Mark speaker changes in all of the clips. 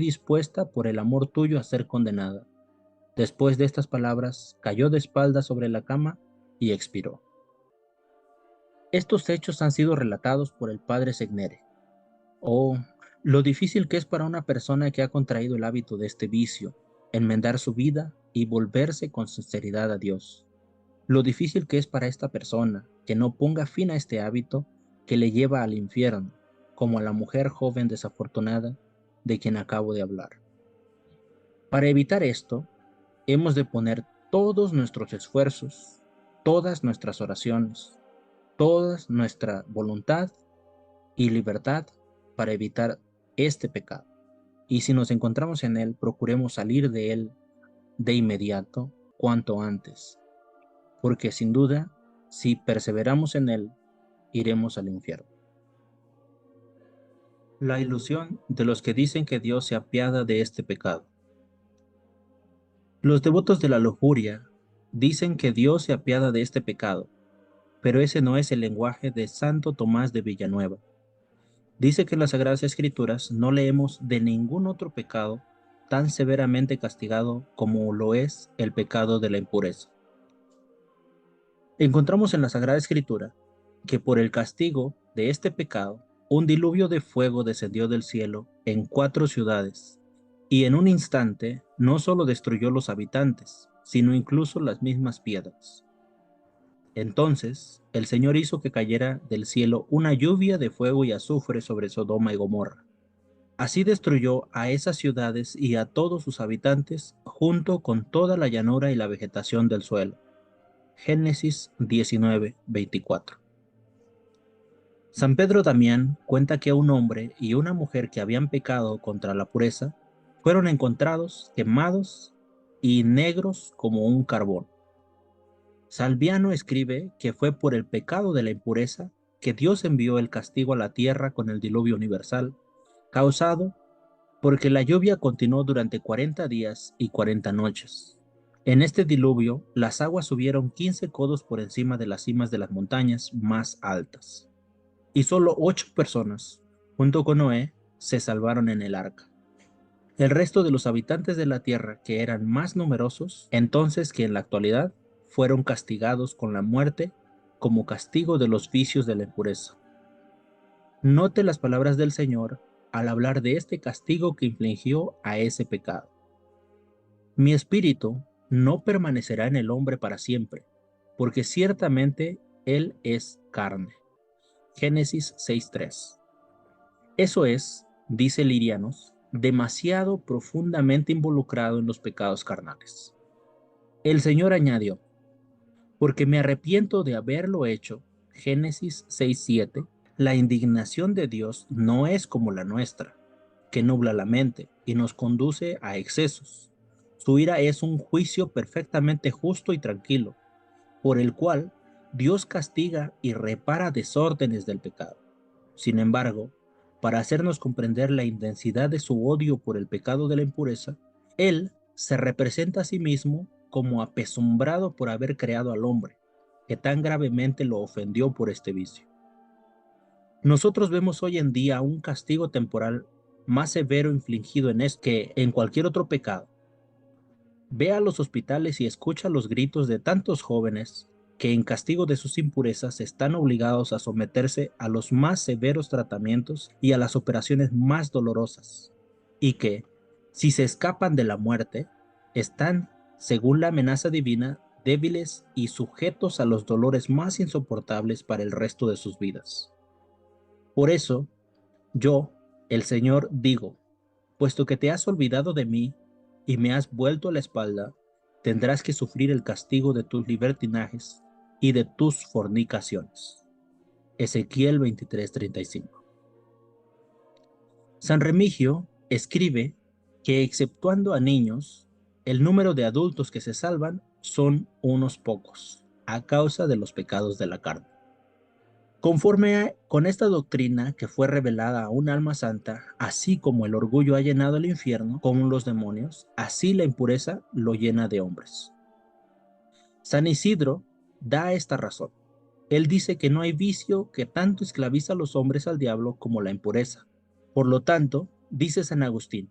Speaker 1: dispuesta por el amor tuyo a ser condenada. Después de estas palabras, cayó de espaldas sobre la cama y expiró. Estos hechos han sido relatados por el padre Segnere. Oh, lo difícil que es para una persona que ha contraído el hábito de este vicio, enmendar su vida y volverse con sinceridad a Dios. Lo difícil que es para esta persona que no ponga fin a este hábito que le lleva al infierno, como a la mujer joven desafortunada de quien acabo de hablar. Para evitar esto, hemos de poner todos nuestros esfuerzos, todas nuestras oraciones, toda nuestra voluntad y libertad para evitar este pecado. Y si nos encontramos en él, procuremos salir de él de inmediato, cuanto antes, porque sin duda, si perseveramos en él, iremos al infierno. La ilusión de los que dicen que Dios se apiada de este pecado. Los devotos de la lujuria dicen que Dios se apiada de este pecado, pero ese no es el lenguaje de Santo Tomás de Villanueva. Dice que en las Sagradas Escrituras no leemos de ningún otro pecado tan severamente castigado como lo es el pecado de la impureza. Encontramos en la Sagrada Escritura que por el castigo de este pecado, un diluvio de fuego descendió del cielo en 4 ciudades, y en un instante no solo destruyó los habitantes, sino incluso las mismas piedras. Entonces el Señor hizo que cayera del cielo una lluvia de fuego y azufre sobre Sodoma y Gomorra. Así destruyó a esas ciudades y a todos sus habitantes, junto con toda la llanura y la vegetación del suelo. Génesis 19:24. San Pedro Damián cuenta que un hombre y una mujer que habían pecado contra la pureza fueron encontrados quemados y negros como un carbón. Salviano escribe que fue por el pecado de la impureza que Dios envió el castigo a la tierra con el diluvio universal, causado porque la lluvia continuó durante 40 días y 40 noches. En este diluvio, las aguas subieron 15 codos por encima de las cimas de las montañas más altas. Y solo 8 personas, junto con Noé, se salvaron en el arca. El resto de los habitantes de la tierra, que eran más numerosos entonces que en la actualidad, fueron castigados con la muerte como castigo de los vicios de la impureza. Note las palabras del Señor al hablar de este castigo que infligió a ese pecado. Mi espíritu no permanecerá en el hombre para siempre, porque ciertamente él es carne. Génesis 6:3. Eso es, dice Lirianos, demasiado profundamente involucrado en los pecados carnales. El Señor añadió, porque me arrepiento de haberlo hecho. Génesis 6:7. La indignación de Dios no es como la nuestra, que nubla la mente y nos conduce a excesos. Su ira es un juicio perfectamente justo y tranquilo, por el cual Dios castiga y repara desórdenes del pecado. Sin embargo, para hacernos comprender la intensidad de su odio por el pecado de la impureza, Él se representa a sí mismo como apesumbrado por haber creado al hombre, que tan gravemente lo ofendió por este vicio. Nosotros vemos hoy en día un castigo temporal más severo infligido en este que en cualquier otro pecado. Ve a los hospitales y escucha los gritos de tantos jóvenes que en castigo de sus impurezas están obligados a someterse a los más severos tratamientos y a las operaciones más dolorosas, y que, si se escapan de la muerte, están, según la amenaza divina, débiles y sujetos a los dolores más insoportables para el resto de sus vidas. Por eso, yo, el Señor, digo, puesto que te has olvidado de mí y me has vuelto la espalda, tendrás que sufrir el castigo de tus libertinajes y de tus fornicaciones. Ezequiel 23:35. San Remigio escribe que, exceptuando a niños, el número de adultos que se salvan son unos pocos, a causa de los pecados de la carne. Conforme con esta doctrina que fue revelada a un alma santa, así como el orgullo ha llenado el infierno con los demonios, así la impureza lo llena de hombres. San Isidro da esta razón. Él dice que no hay vicio que tanto esclaviza a los hombres al diablo como la impureza. Por lo tanto, dice San Agustín,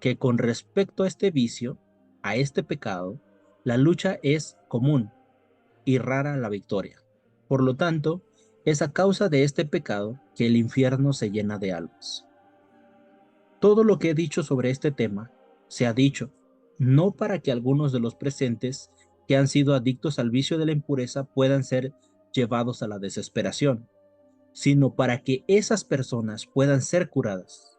Speaker 1: que con respecto a este vicio, a este pecado, la lucha es común y rara la victoria. Por lo tanto, es a causa de este pecado que el infierno se llena de almas. Todo lo que he dicho sobre este tema se ha dicho, no para que algunos de los presentes que han sido adictos al vicio de la impureza puedan ser llevados a la desesperación, sino para que esas personas puedan ser curadas.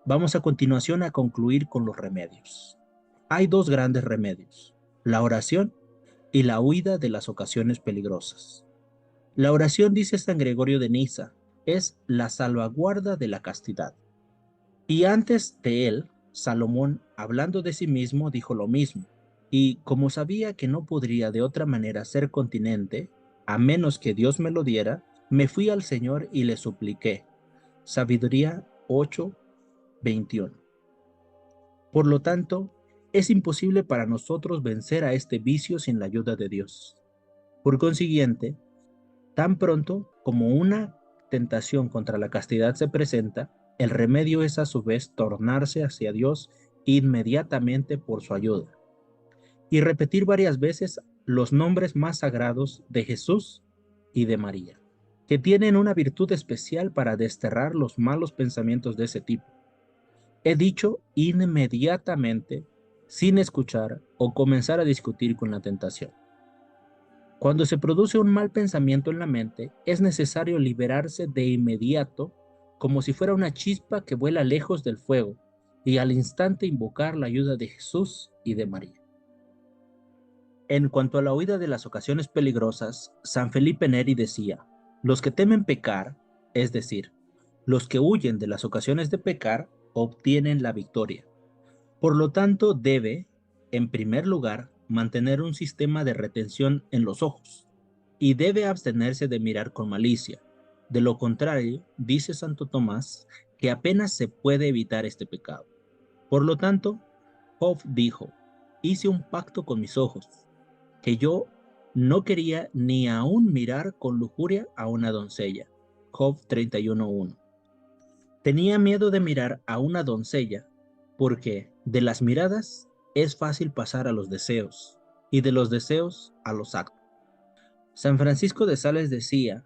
Speaker 1: Vamos a continuación a concluir con los remedios. Hay dos grandes remedios, la oración y la huida de las ocasiones peligrosas. La oración, dice San Gregorio de Niza, es la salvaguarda de la castidad. Y antes de él, Salomón, hablando de sí mismo, dijo lo mismo. Y como sabía que no podría de otra manera ser continente, a menos que Dios me lo diera, me fui al Señor y le supliqué. Sabiduría 8:21. Por lo tanto, es imposible para nosotros vencer a este vicio sin la ayuda de Dios. Por consiguiente, tan pronto como una tentación contra la castidad se presenta, el remedio es a su vez tornarse hacia Dios inmediatamente por su ayuda y repetir varias veces los nombres más sagrados de Jesús y de María, que tienen una virtud especial para desterrar los malos pensamientos de ese tipo. He dicho inmediatamente, sin escuchar o comenzar a discutir con la tentación. Cuando se produce un mal pensamiento en la mente, es necesario liberarse de inmediato, como si fuera una chispa que vuela lejos del fuego, y al instante invocar la ayuda de Jesús y de María. En cuanto a la huida de las ocasiones peligrosas, San Felipe Neri decía, los que temen pecar, es decir, los que huyen de las ocasiones de pecar, obtienen la victoria. Por lo tanto, debe, en primer lugar, mantener un sistema de retención en los ojos y debe abstenerse de mirar con malicia. De lo contrario, dice Santo Tomás, que apenas se puede evitar este pecado. Por lo tanto, Job dijo, hice un pacto con mis ojos, que yo no quería ni aún mirar con lujuria a una doncella. Job 31:1. Tenía miedo de mirar a una doncella porque de las miradas es fácil pasar a los deseos y de los deseos a los actos. San Francisco de Sales decía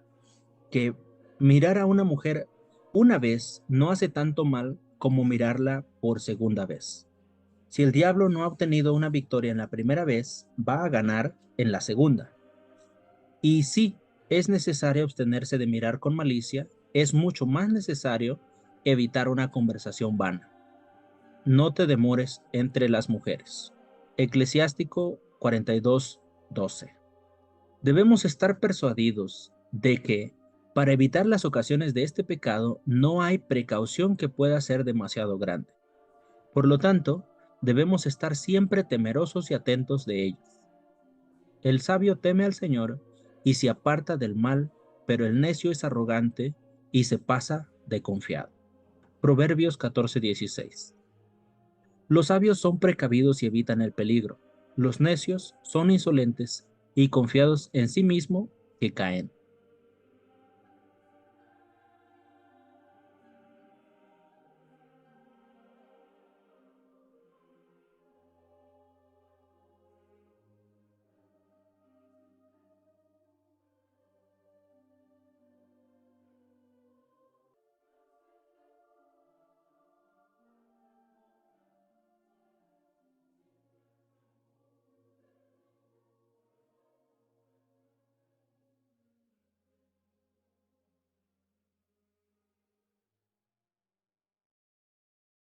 Speaker 1: que mirar a una mujer una vez no hace tanto mal como mirarla por segunda vez. Si el diablo no ha obtenido una victoria en la primera vez, va a ganar en la segunda. Y sí, es necesario abstenerse de mirar con malicia, es mucho más necesario evitar una conversación vana. No te demores entre las mujeres. Eclesiástico 42:12. Debemos estar persuadidos de que, para evitar las ocasiones de este pecado, no hay precaución que pueda ser demasiado grande. Por lo tanto, debemos estar siempre temerosos y atentos de ellos. El sabio teme al Señor y se aparta del mal, pero el necio es arrogante y se pasa de confiado. Proverbios 14:16. Los sabios son precavidos y evitan el peligro. Los necios son insolentes y confiados en sí mismos que caen.